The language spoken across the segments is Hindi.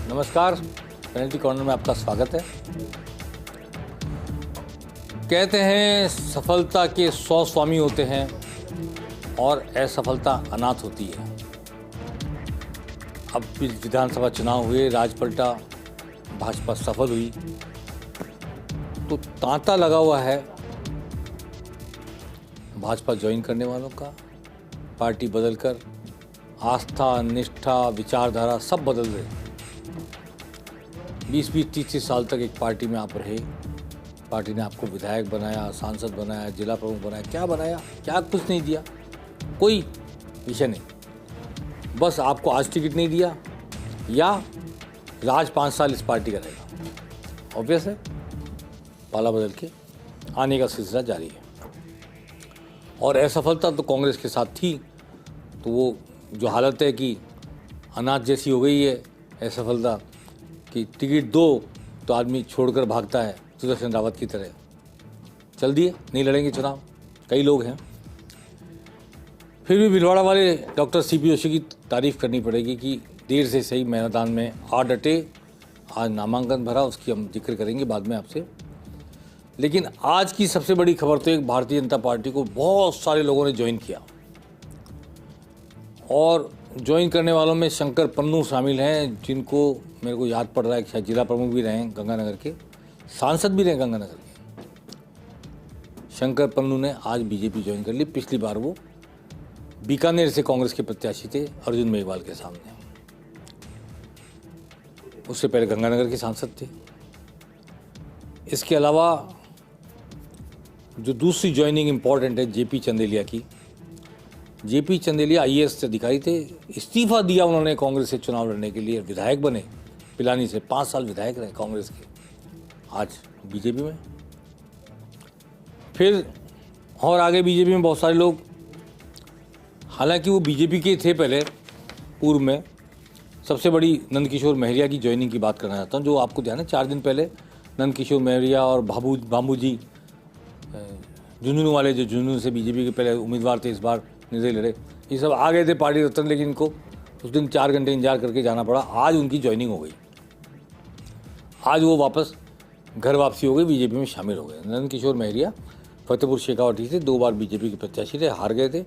नमस्कार, पेनल्टी कॉर्नर में आपका स्वागत है। कहते हैं सफलता के 100 स्वामी होते हैं और असफलता अनाथ होती है। अब विधानसभा चुनाव हुए, राज पलटा, भाजपा सफल हुई, तो तांता लगा हुआ है भाजपा ज्वाइन करने वालों का। पार्टी बदलकर आस्था, निष्ठा, विचारधारा सब बदल रहे। 20-20, 30-30 साल तक एक पार्टी में आप रहे, पार्टी ने आपको विधायक बनाया, सांसद बनाया, जिला प्रमुख बनाया, क्या बनाया, क्या कुछ नहीं दिया, कोई विषय नहीं। बस आपको आज टिकट नहीं दिया या राज 5 साल इस पार्टी का रहेगा। ऑब्वियस है, पाला बदल के आने का सिलसिला जारी है। और असफलता तो कांग्रेस के साथ थी, तो वो जो हालत है कि अनाथ जैसी हो गई है असफलता कि टिकट दो तो आदमी छोड़कर भागता है, सुदर्शन रावत की तरह। चल दिए, नहीं लड़ेंगे चुनाव, कई लोग हैं। फिर भी भिलवाड़ा वाले डॉक्टर सीपी जोशी की तारीफ करनी पड़ेगी कि देर से सही मैदान में आ डटे। आज नामांकन भरा, उसकी हम जिक्र करेंगे बाद में आपसे। लेकिन आज की सबसे बड़ी खबर तो एक भारतीय जनता पार्टी को बहुत सारे लोगों ने ज्वाइन किया, और ज्वाइन करने वालों में शंकर पन्नू शामिल हैं, जिनको मेरे को याद पड़ रहा है कि शायद जिला प्रमुख भी रहे हैं गंगानगर के, सांसद भी रहे गंगानगर के। शंकर पन्नू ने आज बीजेपी ज्वाइन कर ली। पिछली बार वो बीकानेर से कांग्रेस के प्रत्याशी थे अर्जुन मेघवाल के सामने, उससे पहले गंगानगर के सांसद थे। इसके अलावा जो दूसरी ज्वाइनिंग इंपॉर्टेंट है जेपी चंदेलिया की। जेपी चंदेलिया आईएएस अधिकारी थे, इस्तीफा दिया उन्होंने कांग्रेस से चुनाव लड़ने के लिए, विधायक बने पिलानी से, 5 साल विधायक रहे कांग्रेस के, आज बीजेपी में। फिर और आगे बीजेपी में बहुत सारे लोग, हालांकि वो बीजेपी के थे पहले पूर्व में। सबसे बड़ी नंदकिशोर महरिया की ज्वाइनिंग की बात करना चाहता हूँ। जो आपको ध्यान है 4 दिन पहले नंदकिशोर महरिया और बाबू जी झुंझुनू वाले, जो झुंझुनू से बीजेपी के पहले उम्मीदवार थे, इस बार निर्दलीय लड़े, ये सब आ गए थे पार्टी रत्न, लेकिन इनको उस दिन 4 घंटे इंतजार करके जाना पड़ा। आज उनकी ज्वाइनिंग हो गई, आज वो वापस घर वापसी हो गई, बीजेपी में शामिल हो गए। नंदकिशोर महरिया फतेहपुर शेखावटी से 2 बार बीजेपी के प्रत्याशी थे, हार गए थे।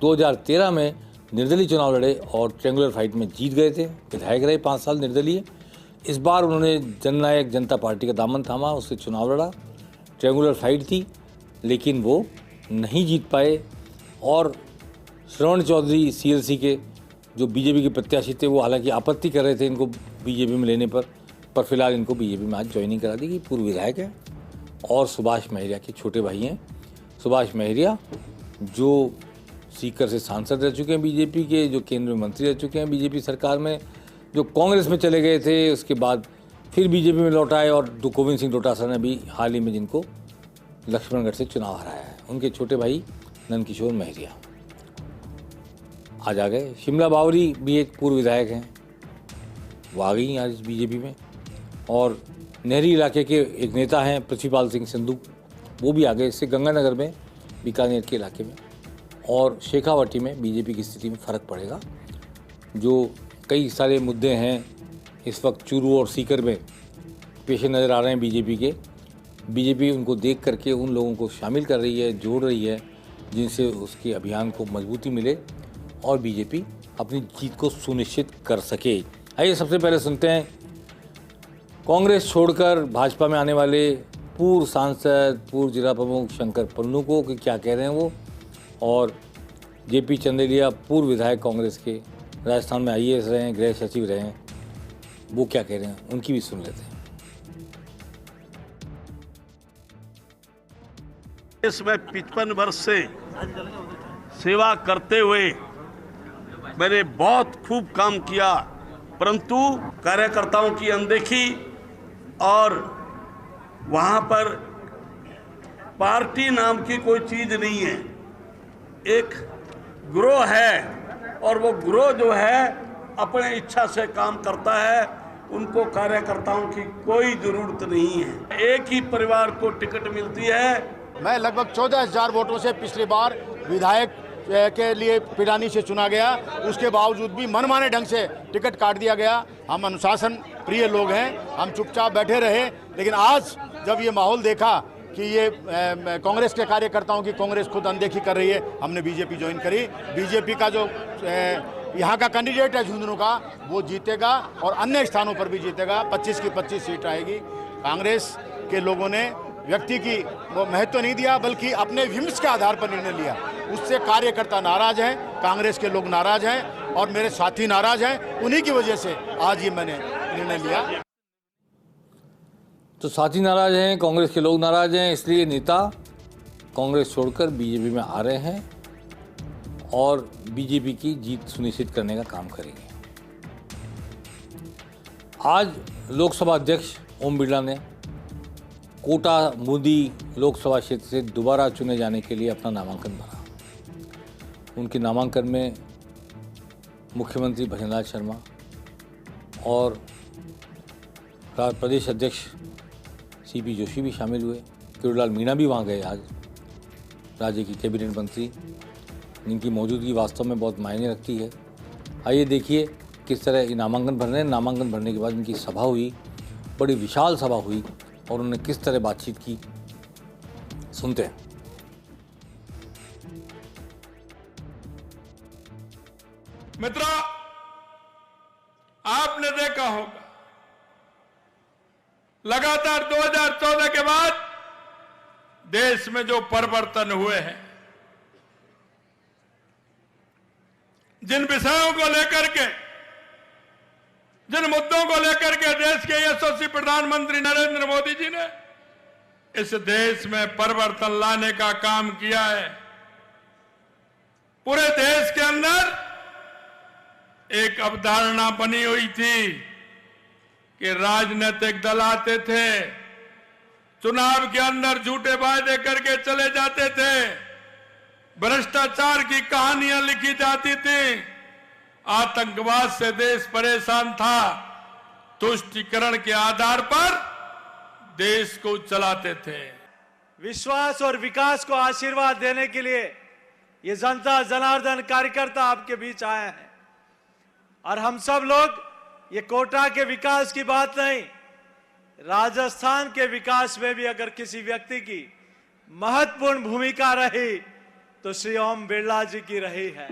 2013 में निर्दलीय चुनाव लड़े और ट्रायंगुलर फाइट में जीत गए थे, विधायक रहे 5 साल निर्दलीय। इस बार उन्होंने जननायक जनता पार्टी का दामन थामा, उससे चुनाव लड़ा, ट्रायंगुलर फाइट थी, लेकिन वो नहीं जीत पाए। और श्रवण चौधरी सीएलसी के जो बीजेपी के प्रत्याशी थे, वो हालांकि आपत्ति कर रहे थे इनको बीजेपी में लेने पर फिलहाल इनको बीजेपी में आज ज्वाइनिंग करा दी गई। पूर्व विधायक है और सुभाष महरिया के छोटे भाई हैं। सुभाष महरिया जो सीकर से सांसद रह चुके हैं बीजेपी के, जो केंद्रीय मंत्री रह चुके हैं बीजेपी सरकार में, जो कांग्रेस में चले गए थे, उसके बाद फिर बीजेपी में लौट आए, और गोविंद सिंह डोटासरा ने भी हाल ही में जिनको लक्ष्मणगढ़ से चुनाव हराया है, उनके छोटे भाई नंदकिशोर महरिया आज आ गए। शिमला बावरी भी एक पूर्व विधायक हैं, वो आ गई आज बीजेपी में। और नहरी इलाके के एक नेता हैं पृथ्वीपाल सिंह संधू, वो भी आ गए। इससे गंगानगर में, बीकानेर के इलाके में और शेखावटी में बीजेपी की स्थिति में फ़र्क पड़ेगा। जो कई सारे मुद्दे हैं इस वक्त चूरू और सीकर में पेश नज़र आ रहे हैं बीजेपी के, बीजेपी उनको देख करके उन लोगों को शामिल कर रही है, जोड़ रही है, जिनसे उसके अभियान को मजबूती मिले और बीजेपी अपनी जीत को सुनिश्चित कर सके। आइए सबसे पहले सुनते हैं कांग्रेस छोड़कर भाजपा में आने वाले पूर्व सांसद, पूर्व जिला प्रमुख शंकर पन्नू को कि क्या कह रहे हैं वो, और जेपी चंदेलिया पूर्व विधायक कांग्रेस के, राजस्थान में आईएएस रहे हैं, गृह सचिव रहे हैं, वो क्या कह रहे हैं, उनकी भी सुन लेते हैं। इसमें 55 वर्ष से सेवा करते हुए मैंने बहुत खूब काम किया, परंतु कार्यकर्ताओं की अनदेखी और वहाँ पर पार्टी नाम की कोई चीज नहीं है, एक गिरोह है, और वो गिरोह जो है अपने इच्छा से काम करता है, उनको कार्यकर्ताओं की कोई जरूरत नहीं है। एक ही परिवार को टिकट मिलती है। मैं लगभग 14,000 वोटों से पिछली बार विधायक के लिए पिलानी से चुना गया, उसके बावजूद भी मनमाने ढंग से टिकट काट दिया गया। हम अनुशासन प्रिय लोग हैं, हम चुपचाप बैठे रहे, लेकिन आज जब ये माहौल देखा कि ये कांग्रेस के कार्यकर्ताओं की कांग्रेस खुद अनदेखी कर रही है, हमने बीजेपी ज्वाइन करी। बीजेपी का जो यहाँ का कैंडिडेट है झुंझुनू का, वो जीतेगा और अन्य स्थानों पर भी जीतेगा। 25 की 25 सीट आएगी। कांग्रेस के लोगों ने व्यक्ति की वो महत्व नहीं दिया, बल्कि अपने विमर्श के आधार पर निर्णय लिया। उससे कार्यकर्ता नाराज हैं, कांग्रेस के लोग नाराज हैं और मेरे साथी नाराज हैं। उन्हीं की वजह से आज ये मैंने निर्णय लिया। तो साथी नाराज हैं, कांग्रेस के लोग नाराज हैं, इसलिए नेता कांग्रेस छोड़कर बीजेपी में आ रहे हैं और बीजेपी की जीत सुनिश्चित करने का काम करेंगे। आज लोकसभा अध्यक्ष ओम बिरला ने कोटा बूंदी लोकसभा क्षेत्र से दोबारा चुने जाने के लिए अपना नामांकन भरा। उनके नामांकन में मुख्यमंत्री भजनलाल शर्मा और प्रदेश अध्यक्ष सीपी जोशी भी शामिल हुए। किरोड़ीलाल मीणा भी वहाँ गए आज, राज्य की कैबिनेट मंत्री, जिनकी मौजूदगी वास्तव में बहुत मायने रखती है। आइए देखिए किस तरह ये नामांकन भर रहे हैं। नामांकन भरने के बाद इनकी सभा हुई, बड़ी विशाल सभा हुई और उन्होंने किस तरह बातचीत की, सुनते हैं। मित्रों, आपने देखा होगा लगातार 2014 के बाद देश में जो परिवर्तन हुए हैं, जिन विषयों को लेकर के, जिन मुद्दों को लेकर के देश के यशस्वी प्रधानमंत्री नरेंद्र मोदी जी ने इस देश में परिवर्तन लाने का काम किया है। पूरे देश के अंदर एक अवधारणा बनी हुई थी कि राजनीतिक दल आते थे, चुनाव के अंदर झूठे वायदे करके चले जाते थे, भ्रष्टाचार की कहानियां लिखी जाती थी, आतंकवाद से देश परेशान था, तुष्टीकरण के आधार पर देश को चलाते थे। विश्वास और विकास को आशीर्वाद देने के लिए ये जनता जनार्दन कार्यकर्ता आपके बीच आए हैं और हम सब लोग ये कोटा के विकास की बात नहीं, राजस्थान के विकास में भी अगर किसी व्यक्ति की महत्वपूर्ण भूमिका रही तो श्री ओम बिरला जी की रही है।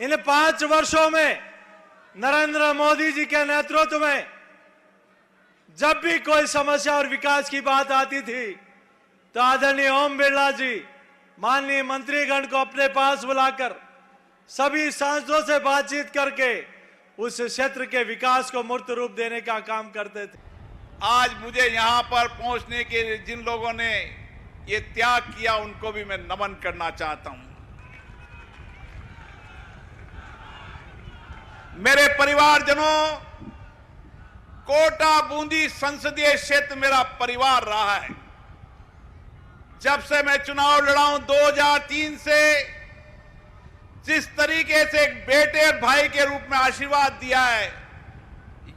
इन 5 वर्षों में नरेंद्र मोदी जी के नेतृत्व में जब भी कोई समस्या और विकास की बात आती थी तो आदरणीय ओम बिरला जी माननीय मंत्रीगण को अपने पास बुलाकर सभी सांसदों से बातचीत करके उस क्षेत्र के विकास को मूर्त रूप देने का काम करते थे। आज मुझे यहां पर पहुंचने के जिन लोगों ने ये त्याग किया उनको भी मैं नमन करना चाहता हूं। मेरे परिवारजनों, कोटा बूंदी संसदीय क्षेत्र मेरा परिवार रहा है। जब से मैं चुनाव लड़ा हूं 2003 से, जिस तरीके से एक बेटे और भाई के रूप में आशीर्वाद दिया है,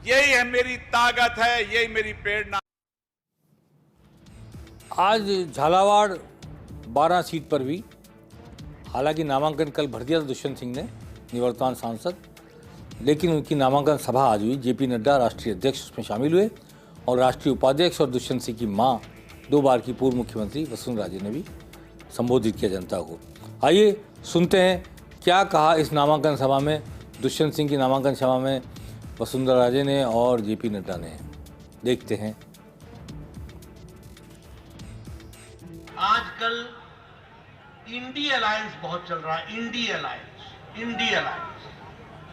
यही है मेरी ताकत है, यही मेरी प्रेरणा। आज झालावाड़ 12 सीट पर भी हालांकि नामांकन कल भर दिया था दुष्यंत सिंह ने, निवर्तमान सांसद, लेकिन उनकी नामांकन सभा आज हुई। जेपी नड्डा राष्ट्रीय अध्यक्ष उसमें शामिल हुए और राष्ट्रीय उपाध्यक्ष और दुष्यंत सिंह की मां 2 बार की पूर्व मुख्यमंत्री वसुंधरा राजे ने भी संबोधित किया जनता को। आइए सुनते हैं क्या कहा इस नामांकन सभा में, दुष्यंत सिंह की नामांकन सभा में वसुंधरा राजे ने और जेपी नड्डा ने। देखते हैं। आजकल इंडी अलायंस बहुत चल रहा है। इंडी अलायंस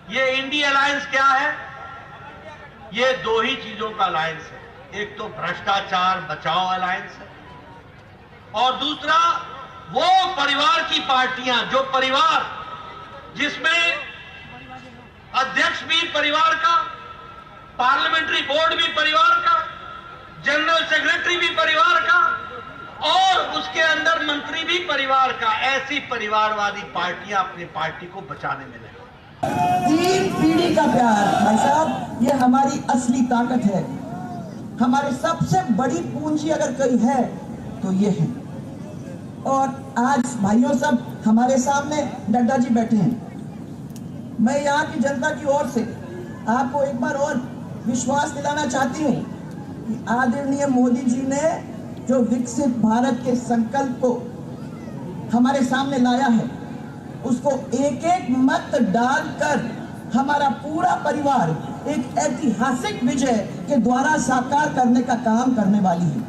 ये इंडी अलायंस क्या है? ये 2 ही चीजों का अलायंस है। एक तो भ्रष्टाचार बचाओ अलायंस है और दूसरा वो परिवार की पार्टियां, जो परिवार जिसमें अध्यक्ष भी परिवार का, पार्लियामेंट्री बोर्ड भी परिवार का, जनरल सेक्रेटरी भी परिवार का और उसके अंदर मंत्री भी परिवार का। ऐसी परिवारवादी पार्टियां अपनी पार्टी को बचाने में लगी। 3 पीढ़ी का प्यार भाई साहब, ये हमारी असली ताकत है। हमारी सबसे बड़ी पूंजी अगर कोई है तो ये है। और आज भाइयों सब हमारे सामने नड्डा जी बैठे हैं। मैं यहाँ की जनता की ओर से आपको एक बार और विश्वास दिलाना चाहती हूँ कि आदरणीय मोदी जी ने जो विकसित भारत के संकल्प को हमारे सामने लाया है, उसको एक एक मत डालकर हमारा पूरा परिवार एक ऐतिहासिक विजय के द्वारा साकार करने का काम करने वाली है।